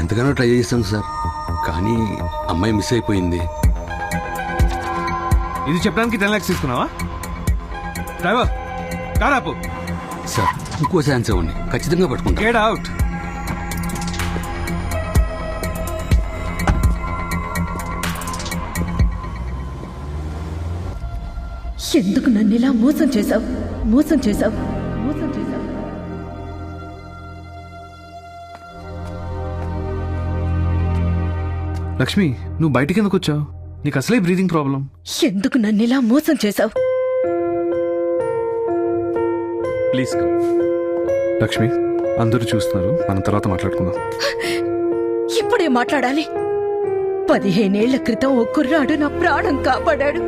ఎంతగానో ట్రై చేశాను సార్, కానీ అమ్మాయి మిస్ అయిపోయింది. ఇది చెప్పడానికి 10 lakhs తీసుకున్నావా? డ్రైవర్ కార్ ఆపు. సార్ ఇంకో ఛాన్స్ ఇవ్వండి, ఖచ్చితంగా పట్టుకుంటా. Get out. ఎందుకు నన్ను ఇలా మోసం చేశావు? మోసం చేశావు, మోసం చేశావు. లక్ష్మి, నువ్వు బయటికి ఎందుకు వచ్చావు? నీకు అసలే బ్రీదింగ్ ప్రాబ్లం. ఎందుకు నన్ను ఇలా మోసం చేశావు? ప్లీజ్ లక్ష్మి, అందరూ చూస్తున్నారు, మనం తర్వాత మాట్లాడుకుందాం. ఇప్పుడే మాట్లాడాలి? 15 ఏళ్ల క్రితం ఓ కుర్రాడు నా ప్రాణం కాపాడాడు.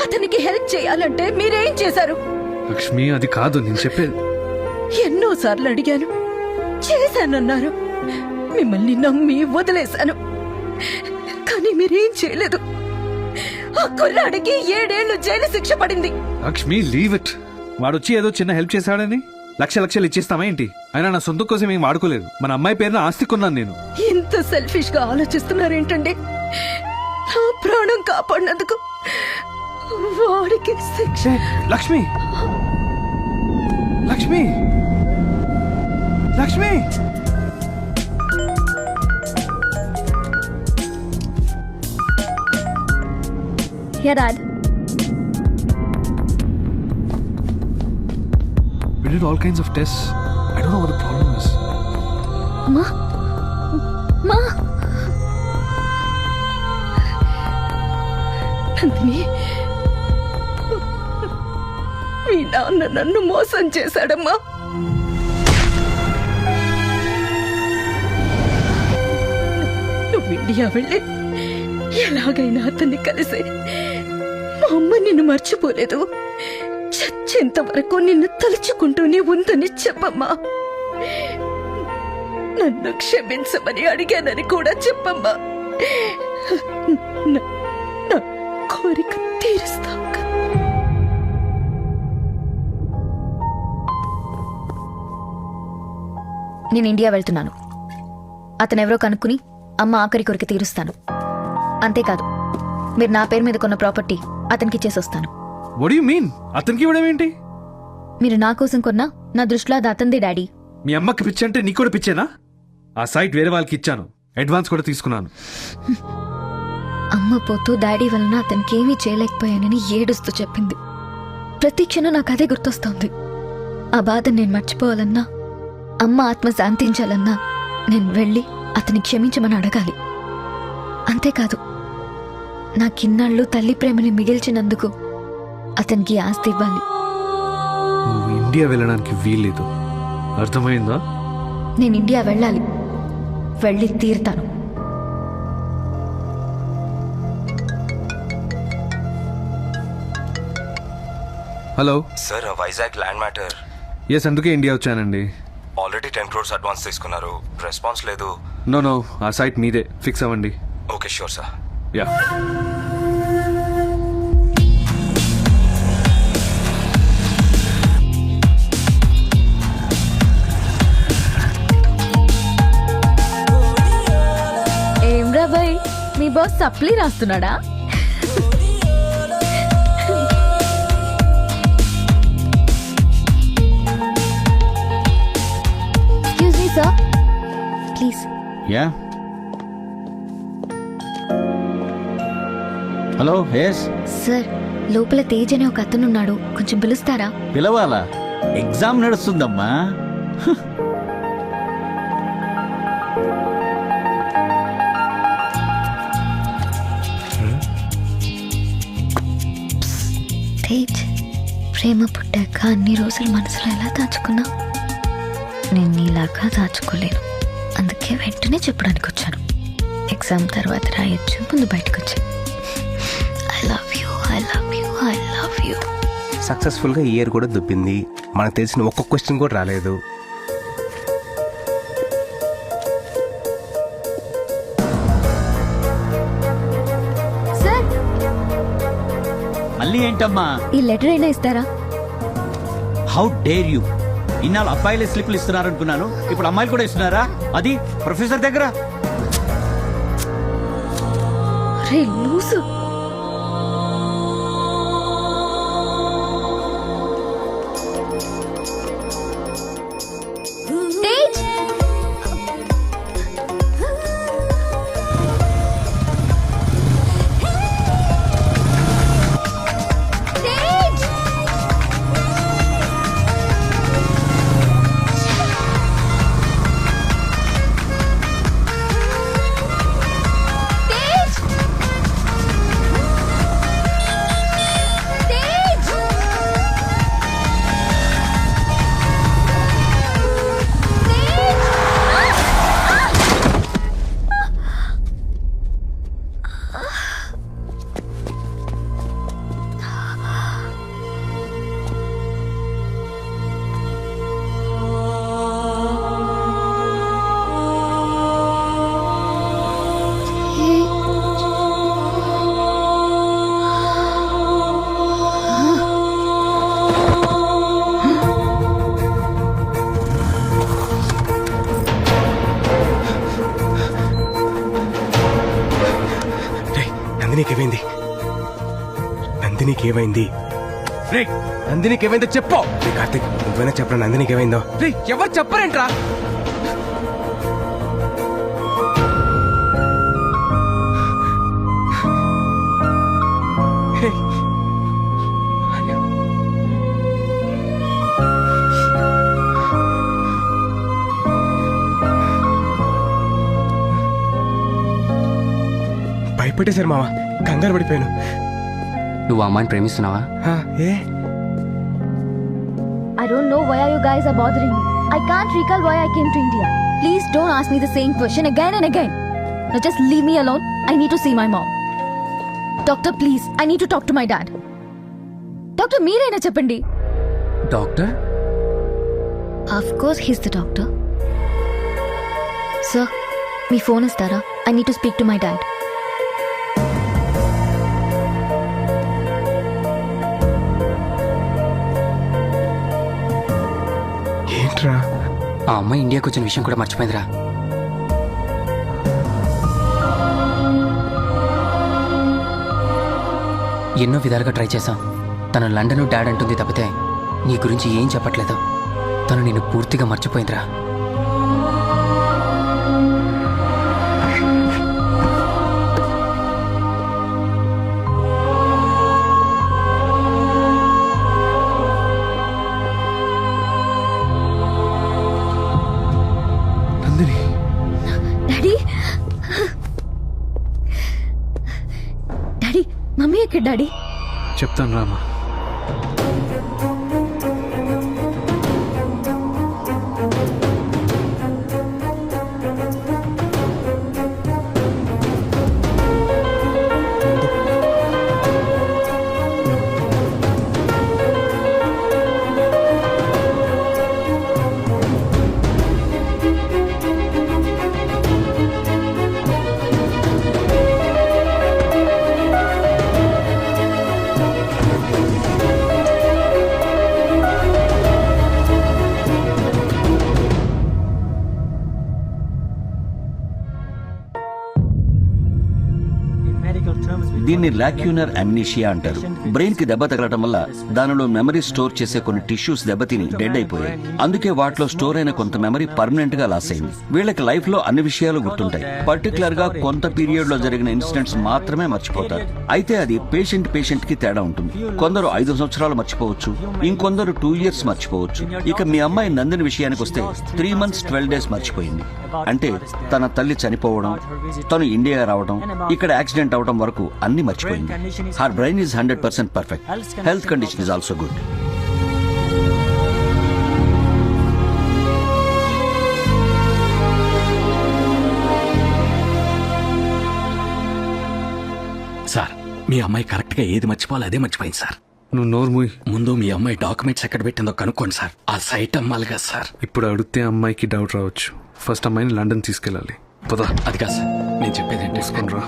అతనికి హెల్ప్ చేయాలంటే మీరేం చేశారు? లక్ష్మి, అది కాదు నేను చెప్పేది. ఎన్నోసార్లు అడిగాను, చేశానన్నారు. మిమ్మల్ని నమ్మి వదిలేశాను, కానీ మీరేం చేయలేదు. ఆ కుర్రాడికి 7 ఏళ్లు జైలు శిక్ష పడింది. Lakshmi, leave it. వాడొచ్చి ఏదో చిన్న హెల్ప్ చేశాడని లక్షలు ఇచ్చేస్తామా ఏంటి? అయినా నా సొంత కోసం ఏం వాడుకోలేదు. మన అమ్మాయి పేరున ఆస్తి కొన్నాను నేను. ఇంత సెల్ఫిష్ గా ఆలోచిస్తున్నారేంటండి? నా ప్రాణం కాపాడినందుకు వాడికి శిక్ష. Lakshmi, Lakshmi, Lakshmi. Yeah, Dad. We did all kinds of tests. I don't know what the problem is. Ma? Ma? Nandini, మీ నాన్న నన్ను మోసం చేశాడమ్మా. నువ్వు ఇండియా వెళ్ళి ఎలాగైనా అతన్ని కలిసి మా అమ్మ నిన్ను మర్చిపోలేదు, చచ్చేంత వరకు నిన్ను తలుచుకుంటూనే ఉందని చెప్పమ్మా. నన్ను క్షమించమని అడిగానని కూడా చెప్పమ్మా. నా కోరిక తీరుస్తావు కదా. నేను ఇండియా వెళ్తున్నాను. అతనెవరో కనుక్కుని అమ్మ ఆఖరి కోరిక తీరుస్తాను. అంతేకాదు, మీరు నా పేరు మీద కొన్న ప్రాపర్టీ అతనికి ఇచ్చేసి వస్తాను. What do you mean? అతనికి ఇవ్వడం ఏంటి? మీరు నా కోసం కొన్నా నా దృష్టిలో అది అతంది డాడీ. మీ అమ్మకి పిచ్చి అంటే నీకు కూడా పిచ్చేనా? ఆ సైట్ వేరే వాళ్ళకి ఇచ్చాను, అడ్వాన్స్ కూడా తీసుకున్నాను. అమ్మ పోతూ డాడీ వలన అతనికి ఏమీ చేయలేకపోయానని ఏడుస్తూ చెప్పింది. ప్రతి క్షణం నాకు అదే గుర్తొస్తోంది. ఆ బాధ నేను మర్చిపోవాలన్నా, అమ్మ ఆత్మ శాంతించాలన్నా నేను వెళ్ళి అతని క్షమించమని అడగాలి. అంతేకాదు, నాకిన్నాళ్ళు తల్లి ప్రేమని మిగిల్చినందుకు అతనికి ఆస్తి ఇవ్వాలి. నువ్వు ఇండియా వెళ్ళడానికి వీల్లేదు, అర్థమైందా? నేను ఇండియా వెళ్ళాలి, వెళ్ళి తీరుతాను. Hello sir, Vizag land matter. Yes, అందుకే ఇండియా వచ్చానండి. ఆల్రెడీ 10 crores అడ్వాన్స్ తీసుకున్నారు, రెస్పాన్స్ లేదు. నో, ఆ సైట్ మీదే, ఫిక్స్ అవ్వండి. Okay, sure sir. యా. ఏం రా భయ్, మీ బాస్ సప్లీ రాస్తున్నాడా? Excuse me sir, please. Yeah, hello. Yes sir, లోపల తేజ్ అనే ఒక అతనున్నాడు, కొంచెం పిలుస్తారా? పిలవాలా? ఎగ్జామ్ నడుస్తుందమ్మా. తేజ్, ప్రేమ పుట్టాక అన్ని రోజులు మనసులో ఎలా దాచుకున్నా నేను నీలాగా దాచుకోలేను. అందుకే వెంటనే చెప్పడానికి వచ్చాను. ఎగ్జామ్ తర్వాత రాయొచ్చు, ముందు బయటకు వచ్చి I love you, I love you, I love you. సక్సెస్ఫుల్గా ఇయర్ కూడా దుబ్బింది. మనకు తెలిసిన ఒక్క క్వశ్చన్ కూడా రాలేదు. సార్, మళ్ళీ ఏంటమ్మా? ఈ లెటర్ అయినా ఇస్తారా? How dare you! ఇన్నాళ్ళు అబ్బాయిలే స్లిప్లు ఇస్తున్నారనుకున్నాను, ఇప్పుడు అమ్మాయిలు కూడా ఇస్తున్నారా? అది ప్రొఫెసర్ దగ్గర. రే లూసు. తేజ్! తేజ్! తేజ్! తేజ్! నందినికి ఏమైంది? రే నందినికి ఏమైందో చెప్పు. రే కార్తిక్ నువ్వైనా చెప్పరా నందినికి ఏమైందో? రే ఎవరు చెప్పరేంట్రా? భయపెట్టేశారు మావా, కంగారు పడిపోయాను. నువ్వు ఆ అమ్మాయిని ప్రేమిస్తున్నావా? ఏ I don't know why you guys are bothering me. I can't recall why I came to India. Please don't ask me the same question again and again. Now just leave me alone. I need to see my mom. Doctor, please. I need to talk to my dad. Doctor, మీరైనా చెప్పండి. Doctor? Of course he's the doctor. Sir, me phone ఇస్తారా? I need to speak to my dad. ఏంట్రా? ఆ అమ్మాయి ఇండియాకి వచ్చిన విషయం కూడా మర్చిపోయిందిరా. ఎన్నో విధాలుగా ట్రై చేశాం. తను లండన్ డాడ్ అంటుంది తప్పితే నీ గురించి ఏం చెప్పట్లేదు. తను నిన్ను పూర్తిగా మర్చిపోయిందిరా. నందిని, డాడీ డాడీ మమ్మీ ఎక్కడ డాడీ? చెప్తాను రామా. దీన్ని లాక్యూనర్ అమ్నీషియా అంటారు. బ్రెయిన్ కి దెబ్బ తగలటం వల్ల దానిలో మెమరీ స్టోర్ చేసే కొన్ని టిష్యూస్ దెబ్బతిని డెడ్ అయిపోయాయి. అందుకే వాటిలో స్టోర్ అయిన కొంత మెమరీ పర్మనెంట్ గా లాస్ అయింది. వీళ్ళకి లైఫ్ లో అన్ని విషయాలు గుర్తుంటాయి, పర్టికులర్ గా కొంత పీరియడ్ లో జరిగిన ఇన్సిడెంట్స్ మాత్రమే మర్చిపోతారు. అయితే అది పేషెంట్ కి తేడా ఉంటుంది. కొందరు 5 సంవత్సరాలు మర్చిపోవచ్చు, ఇంకొందరు 2 years మర్చిపోవచ్చు. ఇక మీ అమ్మాయి నందిని విషయానికి వస్తే 3 months 12 days మర్చిపోయింది. అంటే తన తల్లి చనిపోవడం, తను ఇండియా రావడం, ఇక్కడ యాక్సిడెంట్ అవడం వరకు అన్ని మర్చిపోయింది. Her brain is 100% perfect. Health condition is also good. Sir, మీ అమ్మాయి కరెక్ట్ గా ఏది మర్చిపోవాలి అదే మర్చిపోయింది సార్. నువ్వు నోరు మూయి. ముందు మీ అమ్మాయి డాక్యుమెంట్స్ ఎక్కడ పెట్టిందో కనుక్కోండి సార్. ఆ సైట్ అమ్మాలి కదా సార్. ఇప్పుడు అడిగితే అమ్మాయికి డౌట్ రావచ్చు. ఫస్ట్ అమ్మాయిని లండన్ తీసుకెళ్ళాలి. పదా. అది కాదు సార్, నేను చెప్పేది ఏంటి తీసుకొని రా.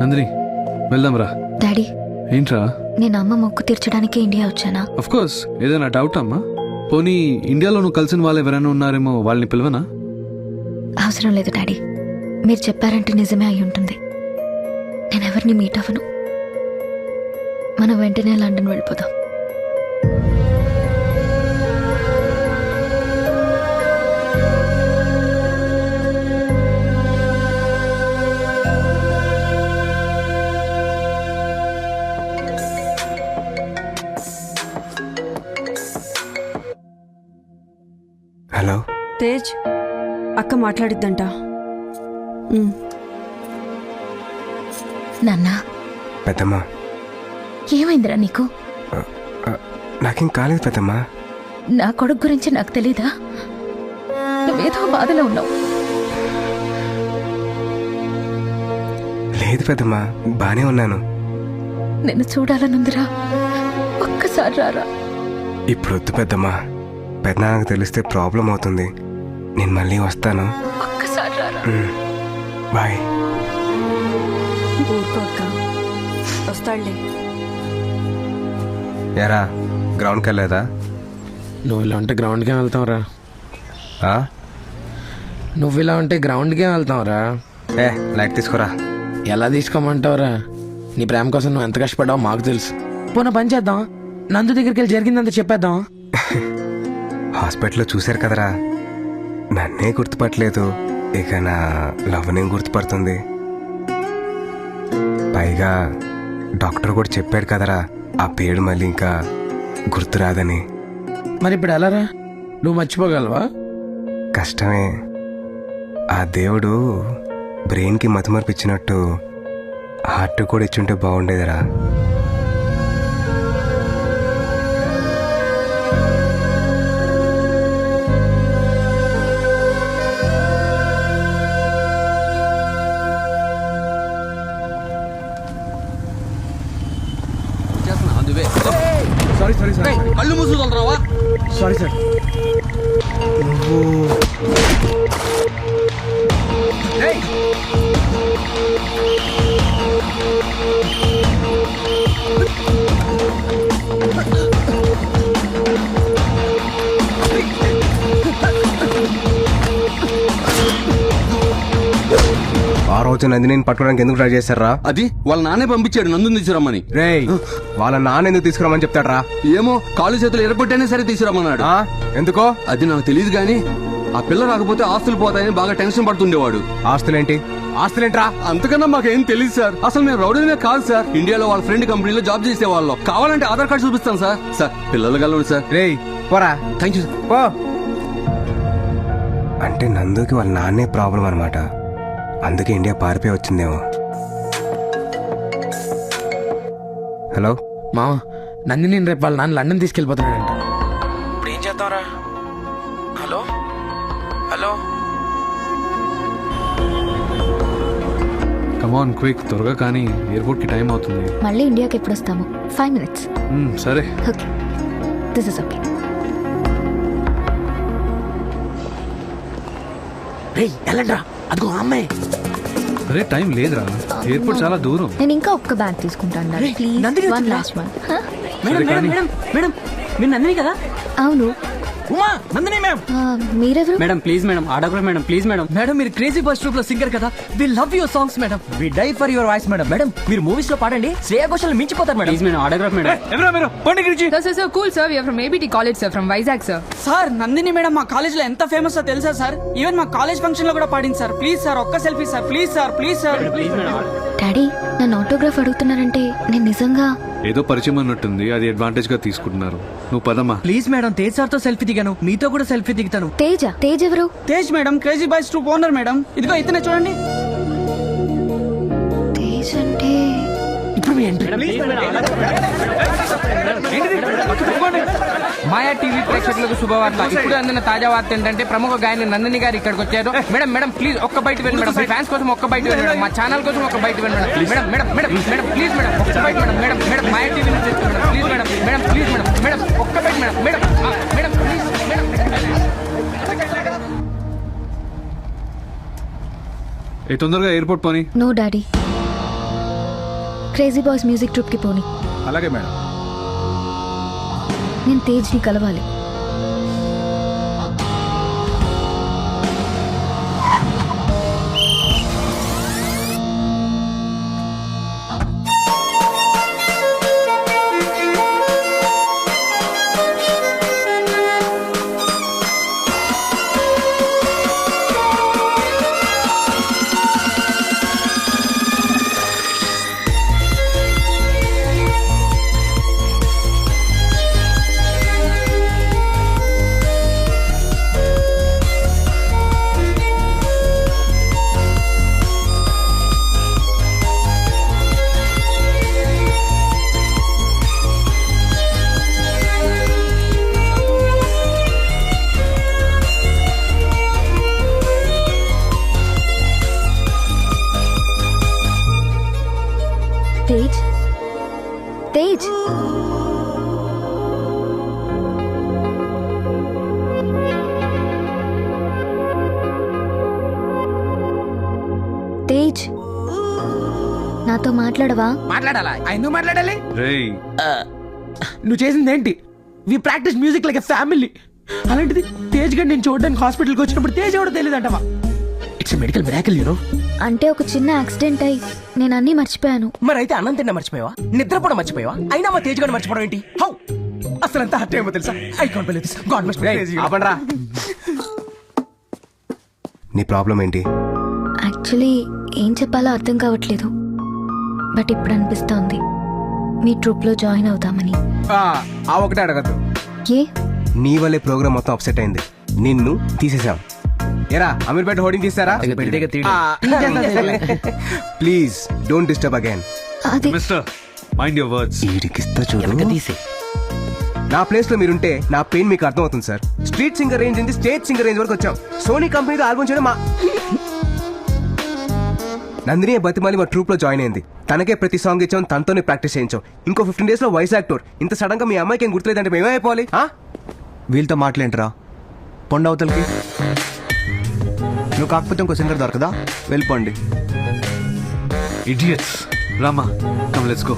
నందిని, వెళ్దాం రా. డాడీ, ఏంట్రా? నేను అమ్మ మొక్కు తీర్చడానికి ఇండియా వచ్చానా? Of course. ఏదైనా డౌట్ అమ్మా? పోనీ ఇండియాలో నువ్వు కలిసిన వాళ్ళు ఎవరైనా ఉన్నారేమో, వాళ్ళని పిలవనా? అవసరం లేదు డాడీ. మీరు చెప్పారంటే నిజమే అయి ఉంటుంది. నేను ఎవరిని మీట్ అవ్వను. మనం వెంటనే లండన్ వెళ్ళిపోదాం. హలో తేజ్, అక్క మాట్లాడిద్దంట. నాన్నా, పెద్దమ్మా, ఏమైందిరా నీకు? నాకేం కాలేదు పెద్దమ్మా. నా కొడుకు గురించి నాకు తెలీదా? నువ్వేదో బాధలో ఉన్నావు. లేదు పెద్దమ్మా, బానే ఉన్నాను. నిన్ను చూడాలనుందిరా, ఒక్కసారి రారా. ఇప్పుడు వద్దు పెద్దమ్మా, పెద్దనాన్నకు తెలిస్తే ప్రాబ్లం అవుతుంది. నేను మళ్ళీ వస్తాను. ఒక్కసారి రారా. బాయ్. ఊరుకో అక్క, వస్తాడులే. ఎరా గ్రౌండ్కి వెళ్ళలేదా? నువ్వు ఇలా ఉంటే గ్రౌండ్కే వెళ్తావురా. ఆ? నువ్వు ఇలా ఉంటే గ్రౌండ్కే వెళ్తావురా. ఏ లైట్ తీసుకురా. ఎలా తీసుకోమంటావురా? నీ ప్రేమ కోసం నువ్వు ఎంత కష్టపడ్డావో మాకు తెలుసు. పోనీ పని చేద్దాం, నందు దగ్గరికి వెళ్ళి జరిగిందంత చెప్పేద్దాం. హాస్పిటల్లో చూశారు కదరా, నన్నే గుర్తుపట్టలేదు, ఇక నా లవ్నే గుర్తుపడుతుంది. పైగా డాక్టర్ కూడా చెప్పాడు కదరా, ఆ పేరు మళ్ళీ ఇంకా గుర్తురాదని. మరి ఇప్పుడు ఎలారా? నువ్వు మర్చిపోగలవా? కష్టమే. ఆ దేవుడు బ్రెయిన్కి మతిమరుపు ఇచ్చినట్టు హార్ట్ కూడా ఇచ్చుంటే బాగుండేదిరా. కళ్ళు మూసుకుంటారావా? Sorry sir. ఆ రోజు నందిని పట్టుకోవడానికి ఎందుకు ట్రై చేశారా? అది వాళ్ళ నాన్నే పంపించాడు నందుని తీసుకురమ్మని. రేయ్, వాళ్ళ నాన్న ఎందుకు తీసుకురామని చెప్తాడ్రా? ఏమో, కాలు చేతులు ఎరగొట్టైనా సరే తీసుకురమ్మన్నాడు. ఎందుకో అది నాకు తెలియదు గాని ఆ పిల్ల రాకపోతే ఆస్తులు పోతాయని బాగా టెన్షన్ పడుతుండేవాడు. ఆస్తులేంటి? ఆస్తులేంట్రా? అంతకన్నా మాకేం తెలియదు సార్. అసలు మేము రౌడీనే కాదు సార్. ఇండియాలో వాళ్ళ ఫ్రెండ్ కంపెనీలో జాబ్ చేసేవాళ్ళం. కావాలంటే ఆధార్ కార్డు చూపిస్తాను సార్. సార్ పిల్లలు కలవండి సార్. రేయ్ పోరా. Thank you sir. పో. అంటే నందుకి వాళ్ళ నాన్నే ప్రాబ్లం అనమాట, అందుకే ఇండియా పారిపోయి వచ్చిందేమో. హలో మామ, నందిని రేపు వాళ్ళ నాన్న లండన్ తీసుకెళ్ళిపోతున్నాడంట. ఇప్పుడు ఏం చేద్దాంరా? Hello hello. కమాన్ క్విక్, త్వరగా కానీ ఎయిర్పోర్ట్ కి టైం అవుతుంది. మళ్ళీ ఇండియాకి ఎప్పుడు వస్తాము? 5 minutes. సరే. Okay, this is okay. రేయ్ వెళ్ళండ్రా, అదిగో అమ్మాయి. అరే టైం లేదురా, ఎయిర్పోర్ట్ చాలా దూరం. నేను ఇంకా ఒక్క బ్యాగ్ తీసుకుంటాను. Please, one last one. సరే కానీ. మేడం, మీరు నందిని కదా? అవును. ఉమా, నందిని మ్యామ్. మీరెవరు? Madam please madam, autograph madam please madam. Madam మీరు క్రేజీ బస్ ట్రూప్ లో సింగర్ కదా, we love your songs madam, we die for your voice madam. Madam మీరు మూవీస్ లో పాడండి, శ్రేయా ఘోషల్ మించిపోతారు madam. Please madam, autograph madam. ఎవరా మీరు? పండి గురించి. Sir, cool sir. We are from ABT College sir, from Vizag sir. Sir Nandini madam మా college లో ఎంత ఫేమస్ తెలుసా సార్? ఈవెన్ మా కాలేజ్ ఫంక్షన్ లో కూడా పాడింది సార్. ప్లీజ్ సార్, ఒక్క selfie sir, please sir, please sir. Daddy, నన్ను ఆటోగ్రాఫ్ అడుగుతున్నారంటే నేను నిజంగా ఏదో పరిచయం అన్నట్టుంది, అది అడ్వాంటేజ్ గా తీసుకుంటున్నారు. నువ్వు పదమ్మా. ప్లీజ్ మేడం, తేజ్ సార్ తో సెల్ఫీ దిగాను, మీతో కూడా సెల్ఫీ దిగుతాను. తేజ్ ఎవరు? Tej madam crazy boys troupe owner madam. ఇదిగో ఇతనే చూడండి. తేజ్ అంటే ఇప్పుడు మీ ఎంట్రీ. మాయా టీవీ ప్రేక్షకులకు శుభవార్త. ఇప్పుడు అందిన తాజా వార్త ఏంటంటే ప్రముఖ గాయని నందిని గారు ఇక్కడికి వచ్చారు. మేడం మేడం ప్లీజ్ ఒక్క బయట వెళ్ళి మేడం, ఫ్యాన్స్ కోసం ఒక్క బయట వెళ్ళి మేడం, మా ఛానల్ కోసం ఒక్క బయట వెళ్ళి madam. Madam madam madam madam please madam ఒక్క బయట madam. Madam madam Maya TV నుంచి madam, please madam. Madam please madam. Madam ఒక్క బయట madam. Madam madam please madam. ఏ తొందరగా ఎయిర్పోర్ట్ పోనీ. No daddy, crazy boys music troupe కి పోని. అలాగే మేడం. నేను తేజ్ ని కలవాలి. తేజ్ తేజ్ నాతో మాట్లాడవా? మాట్లాడాలా? ఎందుకు మాట్లాడాలి? రేయ్ నువ్వు చేసింది ఏంటి? We practice music like a family. అలాంటిది తేజ్ గడ్ నేను చూడడానికి హాస్పిటల్కి వచ్చినప్పుడు తేజ్ ఎవడో తెలియదు అంటవా? It's medical miracle you know. అంటే ఒక చిన్న యాక్సిడెంట్ అయి నేను అన్నీ మర్చిపోయాను. మరి అయితే అన్నం తిన్నా మర్చిపోయావా? నిద్రపోవడం మర్చిపోయావా? అయినా మా తేజ్ గారిని మర్చిపోవడం ఏంటి? హౌ అసలు అంత హర్ట్ ఏమో తెలుసా? I can't believe this. God must praise you. ఆపండ్రా. నీ ప్రాబ్లం ఏంటి? యాక్చువల్లీ ఏం చెప్పాలో అర్థం కావట్లేదు. బట్ ఇప్పుడు అనిపిస్తోంది మీ ట్రూప్లో జాయిన్ అవుదామని. ఆ ఒకటే అడగద్దు. ఏ? నీ వల్లే ప్రోగ్రామ్ మొత్తం అప్సెట్ అయింది. నిన్ను తీసేసాం. ఎరా అమీర్పేట హోర్డింగ్ తీసారా? Please don't disturb again. అది మిస్టర్ మైండ్ యువర్ వర్డ్స్. ఈడికిస్తా చూడు. నా ప్లేస్ లో మీరుంటే నా పెయిన్ మీకు అర్థం అవుతుంది సార్. స్ట్రీట్ సింగర్ రేంజ్ నుంచి స్టేజ్ సింగర్ రేంజ్ వరకు వచ్చాం. సోనీ కంపెనీతో ఆల్బమ్ చేయడం మా నందిని బతిమాలి మా ట్రూప్ లో జాయిన్ అయింది. తనకే ప్రతి సాంగ్ ఇచ్చాం, తనతోనే ప్రాక్టీస్ చేయించాం. ఇంకో 15 days లో వైజాగ్ టూర్. ఇంత సడన్ గా మీ అమ్మాయికి ఏం గుర్తులేదంటే మేమైపోవాలి? వీళ్ళతో మాట్లాడరా పొండవతలకి. నువ్వు కాకపోతే ఇంకో సింగర్ దొరకదా? వెళ్ళిపోండి. Idiots. Rama come let's go.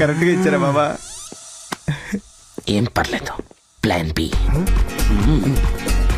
Correct గా ఇచ్చారా బాబా? ఏం పర్లేదు. Plan B.